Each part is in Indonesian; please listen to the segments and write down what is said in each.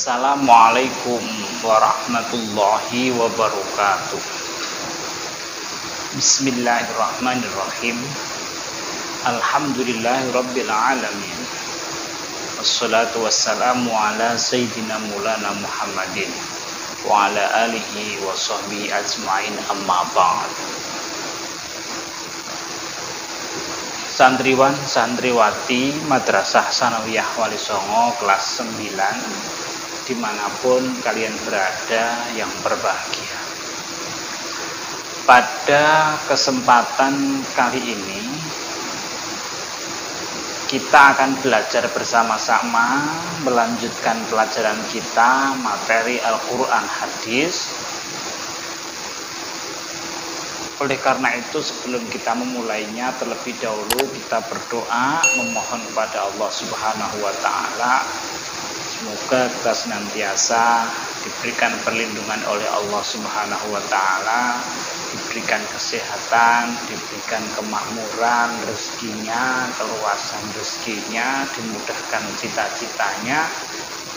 Assalamualaikum warahmatullahi wabarakatuh. Bismillahirrahmanirrahim. Alhamdulillahirabbil alamin. Wassalatu wassalamu ala sayyidina Maulana Muhammadin wa ala alihi wa sahbihi ajmain, amma ba'd. Santriwan santriwati Madrasah Sanawiyah Wali Songo kelas 9 dimanapun kalian berada yang berbahagia. Pada kesempatan kali ini kita akan belajar bersama-sama melanjutkan pelajaran kita materi Al-Quran Hadis. Oleh karena itu, sebelum kita memulainya, terlebih dahulu kita berdoa memohon kepada Allah Subhanahu wa Ta'ala, semoga kita senantiasa diberikan perlindungan oleh Allah Subhanahu wa Ta'ala, diberikan kesehatan, diberikan kemakmuran rezekinya, keluasan rezekinya, dimudahkan cita-citanya,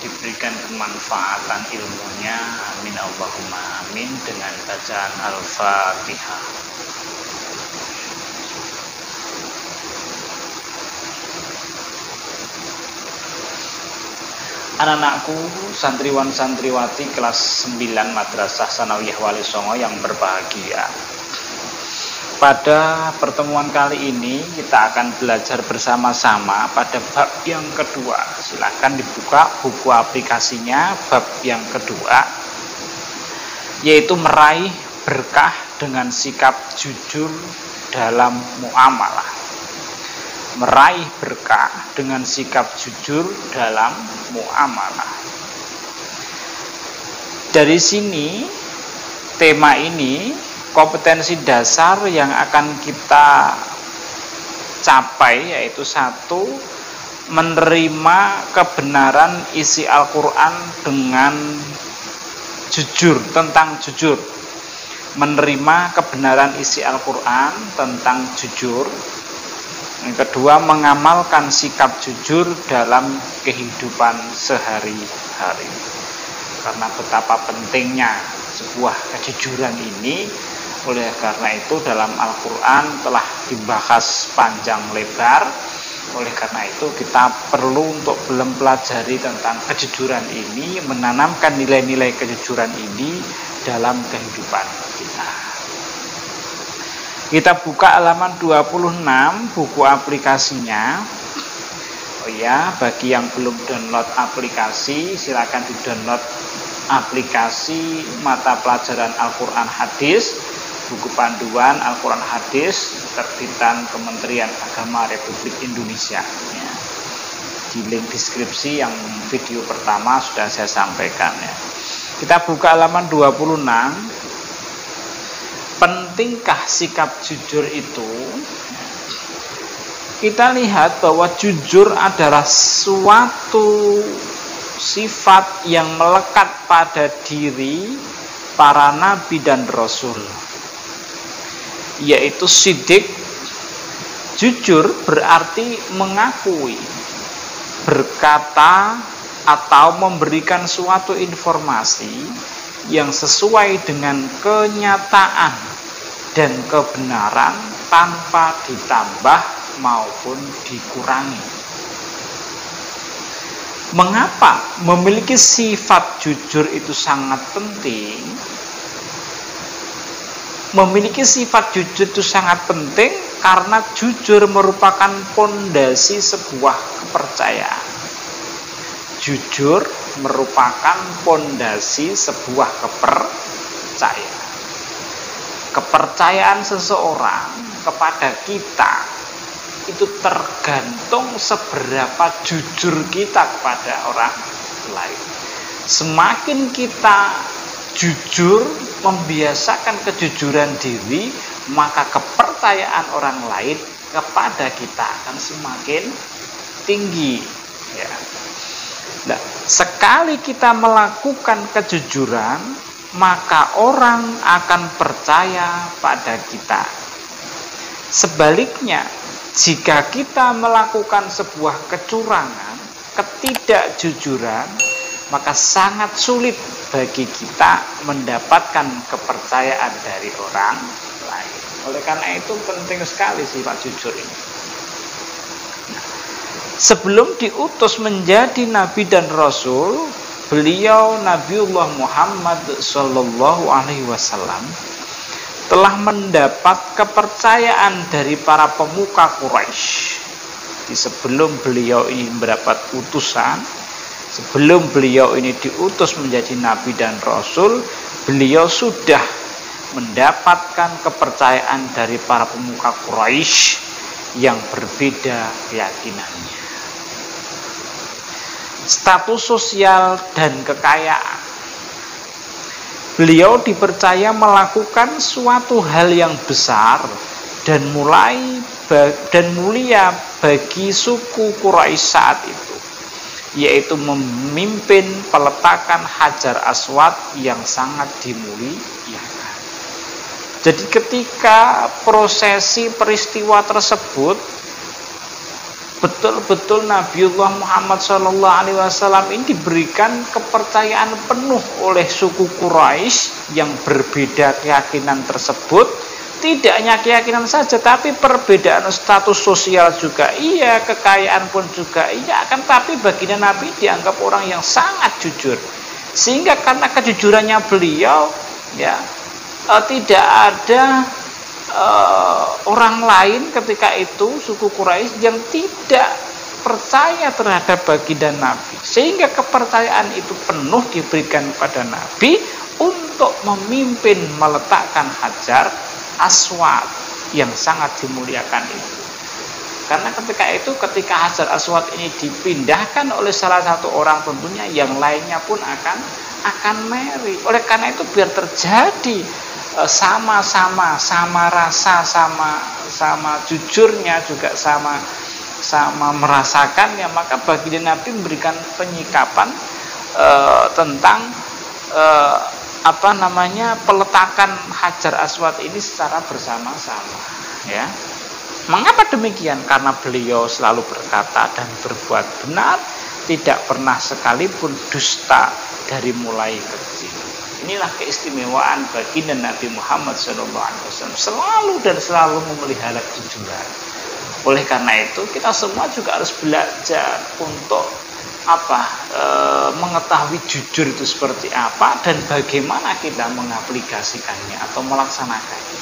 diberikan kemanfaatan ilmunya. Amin Allahumma amin. Dengan bacaan Al-Fatihah. Anak-anakku, santriwan santriwati kelas 9 Madrasah Sanawiyah Wali Songo yang berbahagia. Pada pertemuan kali ini kita akan belajar bersama-sama pada bab yang kedua. Silakan dibuka buku aplikasinya, bab yang kedua, yaitu meraih berkah dengan sikap jujur dalam muamalah. Meraih berkah dengan sikap jujur dalam muamalah. Dari sini tema ini, kompetensi dasar yang akan kita capai yaitu 1. Menerima kebenaran isi Al-Quran dengan jujur, tentang jujur. Menerima kebenaran isi Al-Quran tentang jujur. Yang kedua, mengamalkan sikap jujur dalam kehidupan sehari-hari. Karena betapa pentingnya sebuah kejujuran ini, oleh karena itu dalam Al-Quran telah dibahas panjang lebar. Oleh karena itu kita perlu untuk mempelajari tentang kejujuran ini, menanamkan nilai-nilai kejujuran ini dalam kehidupan kita. Kita buka halaman 26 buku aplikasinya. Oh ya, bagi yang belum download aplikasi, silakan di-download aplikasi mata pelajaran Al-Quran Hadis, buku panduan Al-Quran Hadis terbitan Kementerian Agama Republik Indonesia. Ya. Di link deskripsi yang video pertama sudah saya sampaikan. Ya. Kita buka halaman 26. Pentingkah sikap jujur itu? Kita lihat bahwa jujur adalah suatu sifat yang melekat pada diri para nabi dan rasul, yaitu sidik. Jujur berarti mengakui, berkata atau memberikan suatu informasi yang sesuai dengan kenyataan dan kebenaran tanpa ditambah maupun dikurangi. Mengapa memiliki sifat jujur itu sangat penting? Memiliki sifat jujur itu sangat penting karena jujur merupakan pondasi sebuah kepercayaan. Jujur merupakan pondasi sebuah kepercayaan. Kepercayaan seseorang kepada kita itu tergantung seberapa jujur kita kepada orang lain. Semakin kita jujur, membiasakan kejujuran diri, maka kepercayaan orang lain kepada kita akan semakin tinggi. Ya. Nah, sekali kita melakukan kejujuran, maka orang akan percaya pada kita. Sebaliknya, jika kita melakukan sebuah kecurangan, ketidakjujuran, maka sangat sulit bagi kita mendapatkan kepercayaan dari orang lain. Oleh karena itu penting sekali sifat jujur ini. Sebelum diutus menjadi nabi dan rasul, beliau Nabiullah Muhammad sallallahu alaihi wasallam telah mendapat kepercayaan dari para pemuka Quraisy. Di sebelum beliau ini mendapat utusan, sebelum beliau ini diutus menjadi nabi dan rasul, beliau sudah mendapatkan kepercayaan dari para pemuka Quraisy yang berbeda keyakinannya. Status sosial dan kekayaan. Beliau dipercaya melakukan suatu hal yang besar dan mulia bagi suku Quraisy saat itu, yaitu memimpin peletakan Hajar Aswad yang sangat dimuliakan. Jadi ketika prosesi peristiwa tersebut, betul-betul Nabiullah Muhammad SAW ini diberikan kepercayaan penuh oleh suku Quraisy yang berbeda keyakinan tersebut. Tidak hanya keyakinan saja, tapi perbedaan status sosial juga iya, kekayaan pun juga iya. Akan tapi baginda Nabi dianggap orang yang sangat jujur, sehingga karena kejujurannya beliau, ya, tidak ada orang lain ketika itu suku Quraisy yang tidak percaya terhadap baginda Nabi, sehingga kepercayaan itu penuh diberikan kepada Nabi untuk memimpin meletakkan Hajar Aswad yang sangat dimuliakan itu. Karena ketika Hajar Aswad ini dipindahkan oleh salah satu orang, tentunya yang lainnya pun akan meri. Oleh karena itu biar terjadi sama rasa, sama jujurnya juga sama merasakannya, maka baginda Nabi memberikan penyikapan tentang peletakan Hajar Aswad ini secara bersama-sama, ya. Mengapa demikian? Karena beliau selalu berkata dan berbuat benar, tidak pernah sekalipun dusta dari mulai kecil. Inilah keistimewaan baginda Nabi Muhammad SAW, selalu memelihara kejujuran. Oleh karena itu kita semua juga harus belajar untuk mengetahui jujur itu seperti apa dan bagaimana kita mengaplikasikannya atau melaksanakannya.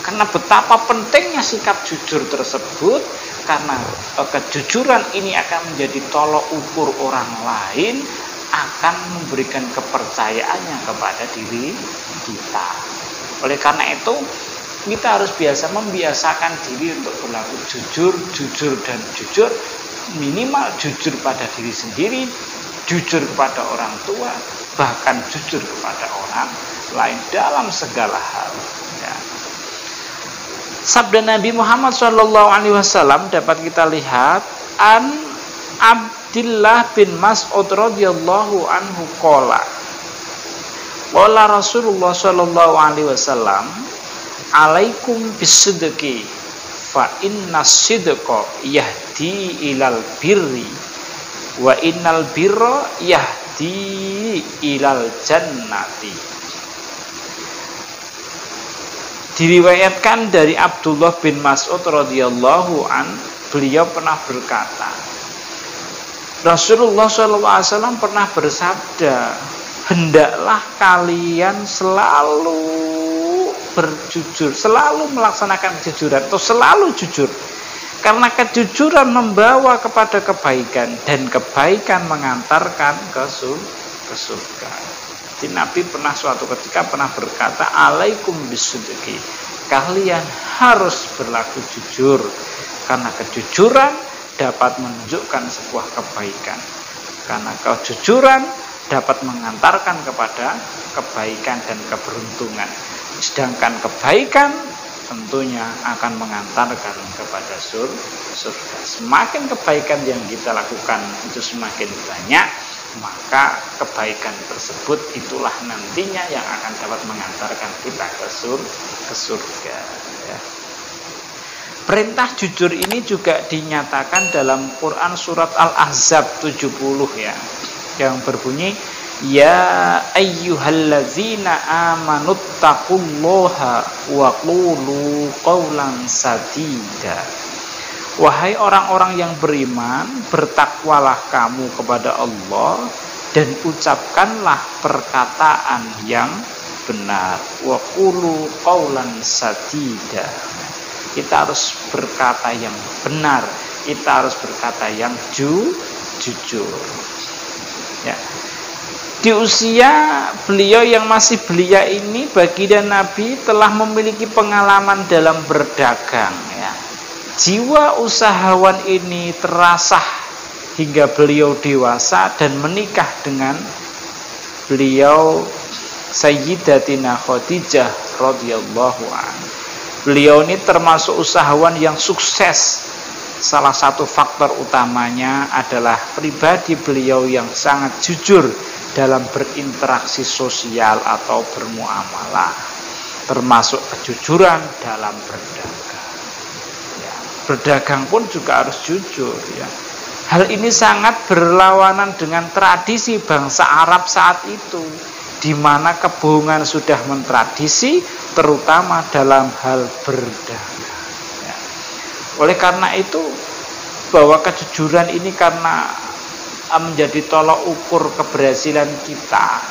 Karena betapa pentingnya sikap jujur tersebut, karena kejujuran ini akan menjadi tolok ukur orang lain, akan memberikan kepercayaannya kepada diri kita. Oleh karena itu kita harus membiasakan diri untuk berlaku jujur dan jujur. Minimal jujur pada diri sendiri, jujur kepada orang tua, bahkan jujur kepada orang lain dalam segala hal, ya. Sabda Nabi Muhammad SAW dapat kita lihat, an Abdillah bin Mas'ud radhiyallahu anhu qala, qala Rasulullah SAW, alaikum bisidqi fa inna sidqa yahdi ilal birri wa innal birra yahdi ilal jannati. Diriwayatkan dari Abdullah bin Mas'ud radhiyallahu an, beliau pernah berkata, Rasulullah SAW pernah bersabda, hendaklah kalian selalu berjujur, selalu melaksanakan kejujuran atau selalu jujur, karena kejujuran membawa kepada kebaikan dan kebaikan mengantarkan ke surga. Jadi Nabi suatu ketika pernah berkata, alaikum bisidqi, kalian harus berlaku jujur, karena kejujuran dapat menunjukkan sebuah kebaikan, karena kejujuran dapat mengantarkan kepada kebaikan dan keberuntungan. Sedangkan kebaikan tentunya akan mengantarkan kepada surga. Semakin kebaikan yang kita lakukan itu semakin banyak, maka kebaikan tersebut itulah nantinya yang akan dapat mengantarkan kita ke surga, ya. Perintah jujur ini juga dinyatakan dalam Quran surat Al-Ahzab 70, ya. yang berbunyi ya ayyuhallazina amanuttaqullaha wa qulu qawlan sadida. Wahai orang-orang yang beriman, bertakwalah kamu kepada Allah dan ucapkanlah perkataan yang benar. Wa qulu qawlan sadida. Kita harus berkata yang benar, kita harus berkata yang jujur. Ya. Di usia beliau yang masih belia ini, baginda Nabi telah memiliki pengalaman dalam berdagang. Ya. Jiwa usahawan ini terasah hingga beliau dewasa dan menikah dengan beliau Sayyidatina Khadijah radhiyallahu anha. Beliau ini termasuk usahawan yang sukses. Salah satu faktor utamanya adalah pribadi beliau yang sangat jujur dalam berinteraksi sosial atau bermuamalah, termasuk kejujuran dalam berdagang. Ya, berdagang pun juga harus jujur. Ya. Hal ini sangat berlawanan dengan tradisi bangsa Arab saat itu, di mana kebohongan sudah mentradisi, terutama dalam hal berdagang. Ya. Oleh karena itu, bahwa kejujuran ini karena menjadi tolak ukur keberhasilan kita,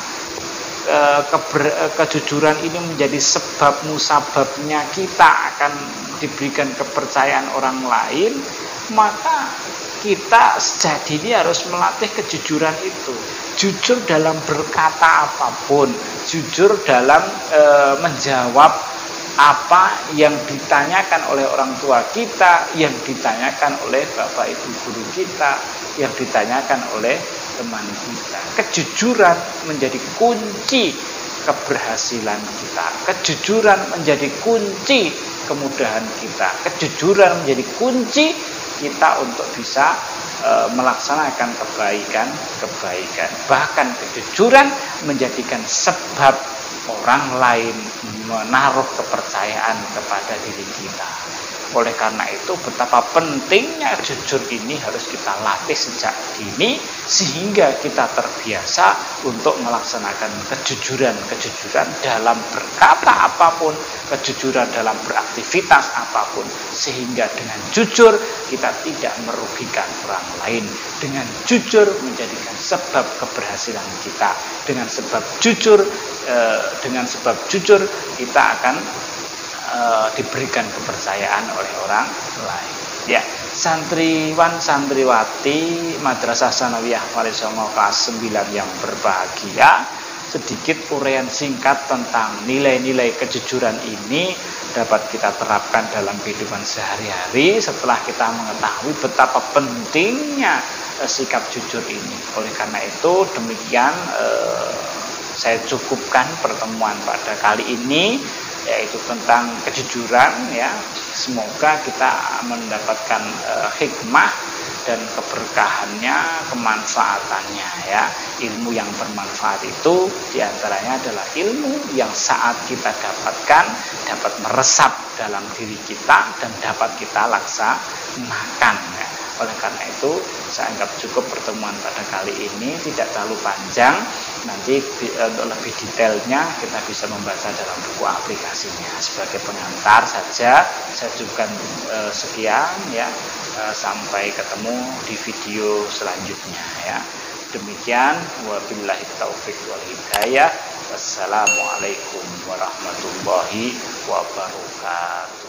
kejujuran ini menjadi sebab musababnya kita akan diberikan kepercayaan orang lain, maka kita sejak dini harus melatih kejujuran itu. Jujur dalam berkata apapun, jujur dalam menjawab apa yang ditanyakan oleh orang tua kita, yang ditanyakan oleh bapak ibu guru kita, yang ditanyakan oleh teman kita. Kejujuran menjadi kunci keberhasilan kita. Kejujuran menjadi kunci kemudahan kita. Kejujuran menjadi kunci kita untuk bisa melaksanakan kebaikan. Bahkan kejujuran menjadikan sebab orang lain menaruh kepercayaan kepada diri kita. Oleh karena itu, betapa pentingnya jujur ini harus kita latih sejak dini, sehingga kita terbiasa untuk melaksanakan kejujuran dalam berkata apapun, kejujuran dalam beraktivitas apapun, sehingga dengan jujur kita tidak merugikan orang lain. Dengan jujur menjadikan sebab keberhasilan kita. Dengan sebab jujur kita akan diberikan kepercayaan oleh orang lain. Ya, santriwan santriwati Madrasah Tsanawiyah Walisongo kelas 9 yang berbahagia, sedikit uraian singkat tentang nilai-nilai kejujuran ini dapat kita terapkan dalam kehidupan sehari-hari setelah kita mengetahui betapa pentingnya sikap jujur ini. Oleh karena itu, demikian saya cukupkan pertemuan pada kali ini, yaitu tentang kejujuran. Ya, semoga kita mendapatkan hikmah dan keberkahannya, kemanfaatannya. Ya, ilmu yang bermanfaat itu diantaranya adalah ilmu yang saat kita dapatkan dapat meresap dalam diri kita dan dapat kita laksanakan. Ya. Oleh karena itu, saya anggap cukup pertemuan pada kali ini, tidak terlalu panjang. Nanti untuk lebih detailnya kita bisa membaca dalam buku aplikasinya. Sebagai pengantar saja, saya cukupkan sekian ya. Sampai ketemu di video selanjutnya ya. Demikian, wabillahi taufiq wal hidayah. Wassalamualaikum warahmatullahi wabarakatuh.